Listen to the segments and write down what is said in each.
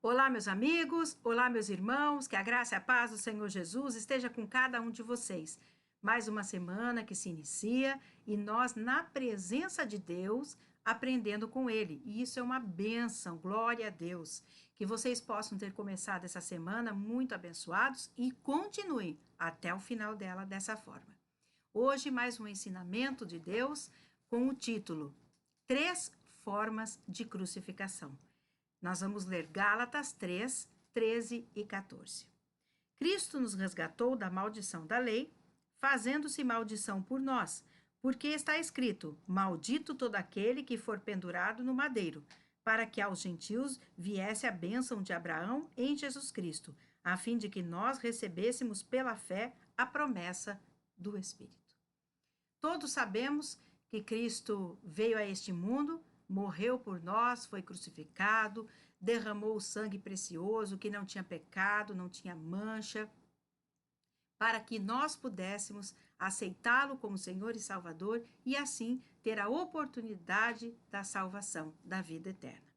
Olá, meus amigos, olá, meus irmãos, que a graça e a paz do Senhor Jesus esteja com cada um de vocês. Mais uma semana que se inicia e nós, na presença de Deus, aprendendo com Ele. E isso é uma bênção, glória a Deus. Que vocês possam ter começado essa semana muito abençoados e continuem até o final dela dessa forma. Hoje, mais um ensinamento de Deus com o título Três Formas de Crucificação. Nós vamos ler Gálatas 3, 13 e 14. Cristo nos resgatou da maldição da lei, fazendo-se maldição por nós, porque está escrito: Maldito todo aquele que for pendurado no madeiro, para que aos gentios viesse a bênção de Abraão em Jesus Cristo, a fim de que nós recebêssemos pela fé a promessa do Espírito. Todos sabemos que Cristo veio a este mundo, morreu por nós, foi crucificado, derramou o sangue precioso, que não tinha pecado, não tinha mancha, para que nós pudéssemos aceitá-lo como Senhor e Salvador e assim ter a oportunidade da salvação, da vida eterna.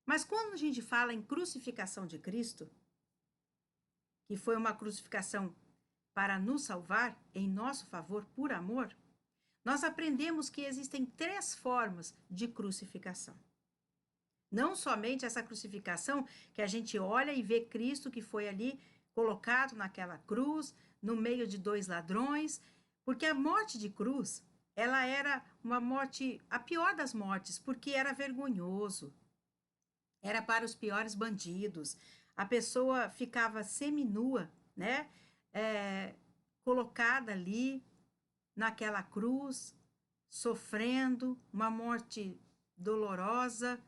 Mas quando a gente fala em crucificação de Cristo, que foi uma crucificação para nos salvar, em nosso favor, por amor, nós aprendemos que existem três formas de crucificação. Não somente essa crucificação que a gente olha e vê Cristo que foi ali colocado naquela cruz, no meio de dois ladrões, porque a morte de cruz, ela era uma morte, a pior das mortes, porque era vergonhoso. Era para os piores bandidos. A pessoa ficava seminua, né? Colocada ali naquela cruz, sofrendo uma morte dolorosa,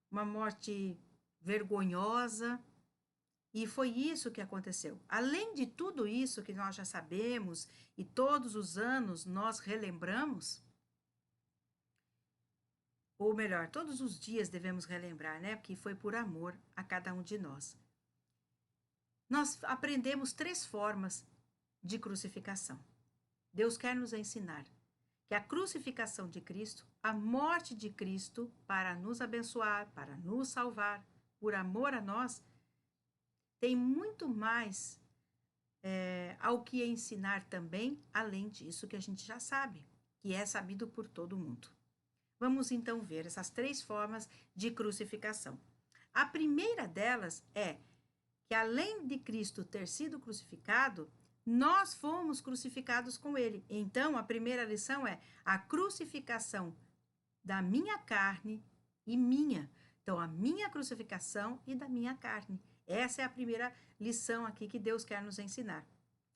uma morte vergonhosa. E foi isso que aconteceu. Além de tudo isso que nós já sabemos e todos os anos nós relembramos, ou melhor, todos os dias devemos relembrar, né? Porque foi por amor a cada um de nós. Nós aprendemos três formas de crucificação. Deus quer nos ensinar que a crucificação de Cristo, a morte de Cristo para nos abençoar, para nos salvar, por amor a nós, tem muito mais ao que ensinar também, além disso que a gente já sabe, que é sabido por todo mundo. Vamos então ver essas três formas de crucificação. A primeira delas é que, além de Cristo ter sido crucificado, nós fomos crucificados com ele. Então, a primeira lição é a crucificação da minha carne e minha. Então, a minha crucificação e da minha carne. Essa é a primeira lição aqui que Deus quer nos ensinar.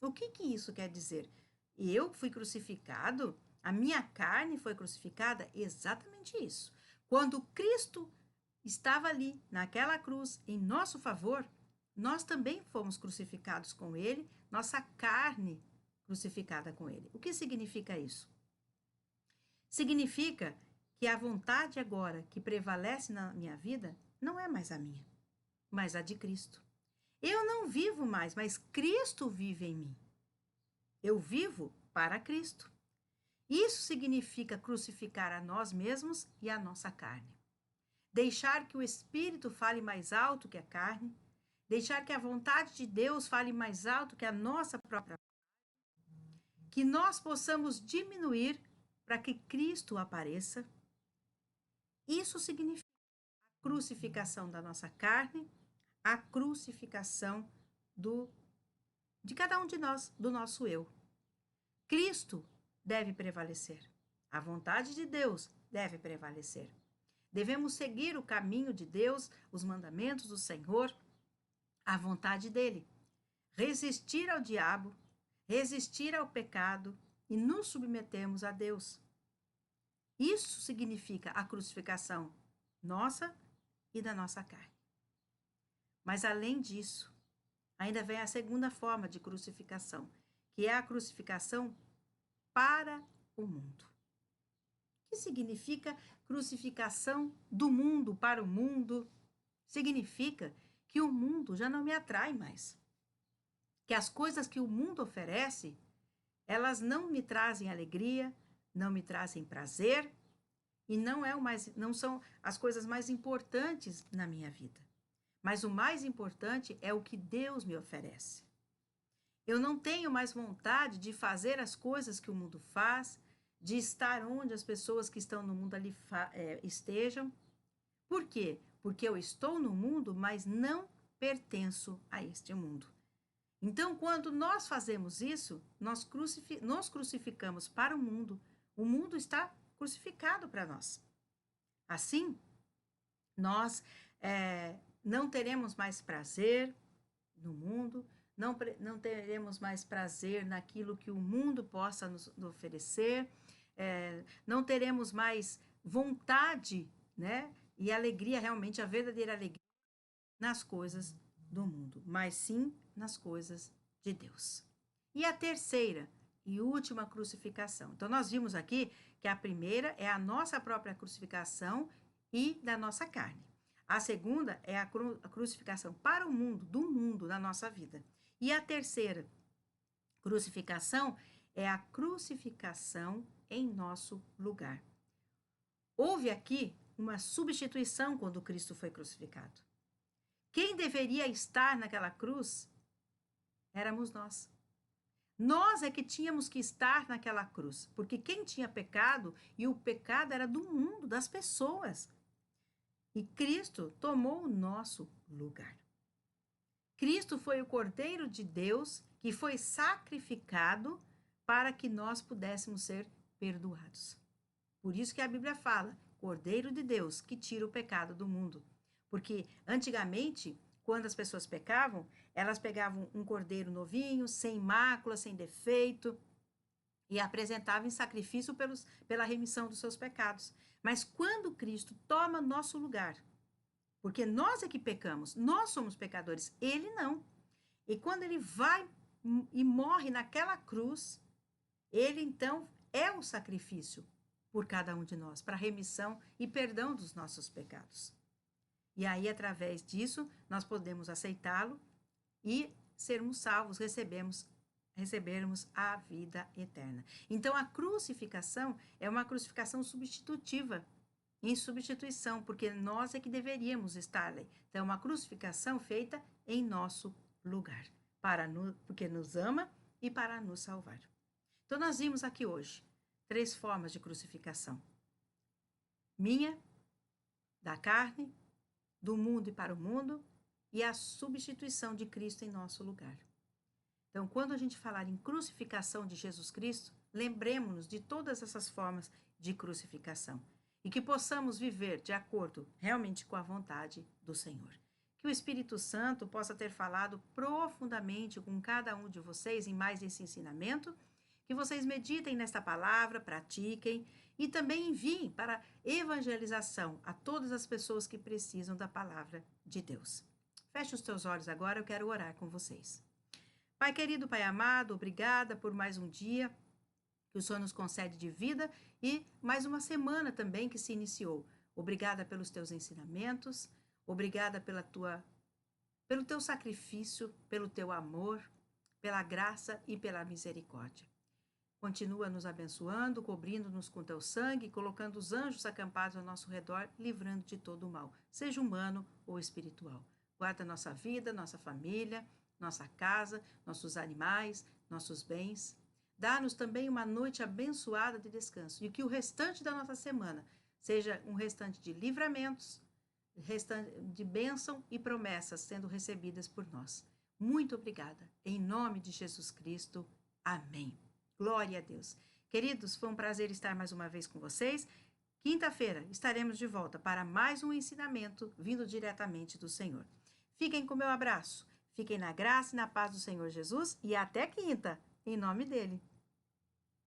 O que isso quer dizer? Eu fui crucificado? A minha carne foi crucificada? Exatamente isso. Quando Cristo estava ali, naquela cruz, em nosso favor, nós também fomos crucificados com ele, nossa carne crucificada com ele. O que significa isso? Significa que a vontade agora que prevalece na minha vida não é mais a minha, mas a de Cristo. Eu não vivo mais, mas Cristo vive em mim. Eu vivo para Cristo. Isso significa crucificar a nós mesmos e a nossa carne. Deixar que o Espírito fale mais alto que a carne, deixar que a vontade de Deus fale mais alto que a nossa própria vontade, que nós possamos diminuir para que Cristo apareça. Isso significa a crucificação da nossa carne, a crucificação de cada um de nós, do nosso eu. Cristo deve prevalecer. A vontade de Deus deve prevalecer. Devemos seguir o caminho de Deus, os mandamentos do Senhor, a vontade dele. Resistir ao diabo, resistir ao pecado e nos submetemos a Deus. Isso significa a crucificação nossa e da nossa carne. Mas além disso, ainda vem a segunda forma de crucificação, que é a crucificação para o mundo. O que significa crucificação do mundo para o mundo? Significa que o mundo já não me atrai mais. Que as coisas que o mundo oferece, elas não me trazem alegria, não me trazem prazer e não são as coisas mais importantes na minha vida. mas o mais importante é o que Deus me oferece. Eu não tenho mais vontade de fazer as coisas que o mundo faz, de estar onde as pessoas que estão no mundo ali estejam. Por quê? Porque eu estou no mundo, mas não pertenço a este mundo. Então, quando nós fazemos isso, nós nos crucificamos para o mundo está crucificado para nós. Assim, nós não teremos mais prazer no mundo, não teremos mais prazer naquilo que o mundo possa nos oferecer, não teremos mais vontade, né? E alegria, realmente, a verdadeira alegria nas coisas do mundo, mas sim nas coisas de Deus. E a terceira e última crucificação. Então, nós vimos aqui que a primeira é a nossa própria crucificação e da nossa carne. A segunda é a crucificação para o mundo, do mundo, na nossa vida. E a terceira crucificação é a crucificação em nosso lugar. Houve aqui uma substituição quando Cristo foi crucificado. Quem deveria estar naquela cruz éramos nós. Nós é que tínhamos que estar naquela cruz, porque quem tinha pecado, e o pecado era do mundo, das pessoas. E Cristo tomou o nosso lugar. Cristo foi o Cordeiro de Deus que foi sacrificado para que nós pudéssemos ser perdoados. Por isso que a Bíblia fala, Cordeiro de Deus que tira o pecado do mundo. Porque antigamente, quando as pessoas pecavam, elas pegavam um cordeiro novinho, sem mácula, sem defeito, e apresentavam em sacrifício pela remissão dos seus pecados. Mas quando Cristo toma nosso lugar, porque nós é que pecamos, nós somos pecadores, ele não. E quando ele vai e morre naquela cruz, ele então é o sacrifício por cada um de nós, para remissão e perdão dos nossos pecados. E aí, através disso, nós podemos aceitá-lo e sermos salvos, recebermos a vida eterna. Então, a crucificação é uma crucificação substitutiva, em substituição, porque nós é que deveríamos estar ali. Então, é uma crucificação feita em nosso lugar, porque nos ama e para nos salvar. Então, nós vimos aqui hoje 3 formas de crucificação. Minha, da carne, do mundo e para o mundo, e a substituição de Cristo em nosso lugar. Então, quando a gente falar em crucificação de Jesus Cristo, lembremos-nos de todas essas formas de crucificação e que possamos viver de acordo realmente com a vontade do Senhor. Que o Espírito Santo possa ter falado profundamente com cada um de vocês em mais esse ensinamento, que vocês meditem nesta palavra, pratiquem e também enviem para evangelização a todas as pessoas que precisam da palavra de Deus. Feche os teus olhos agora, eu quero orar com vocês. Pai querido, Pai amado, obrigada por mais um dia que o Senhor nos concede de vida e mais uma semana também que se iniciou. Obrigada pelos teus ensinamentos, obrigada pelo teu sacrifício, pelo teu amor, pela graça e pela misericórdia. Continua nos abençoando, cobrindo-nos com teu sangue, colocando os anjos acampados ao nosso redor, livrando de todo o mal, seja humano ou espiritual. Guarda nossa vida, nossa família, nossa casa, nossos animais, nossos bens. Dá-nos também uma noite abençoada de descanso e que o restante da nossa semana seja um restante de livramentos, de bênção e promessas sendo recebidas por nós. Muito obrigada. Em nome de Jesus Cristo. Amém. Glória a Deus. Queridos, foi um prazer estar mais uma vez com vocês. Quinta-feira estaremos de volta para mais um ensinamento vindo diretamente do Senhor. Fiquem com meu abraço. Fiquem na graça e na paz do Senhor Jesus e até quinta, em nome dele.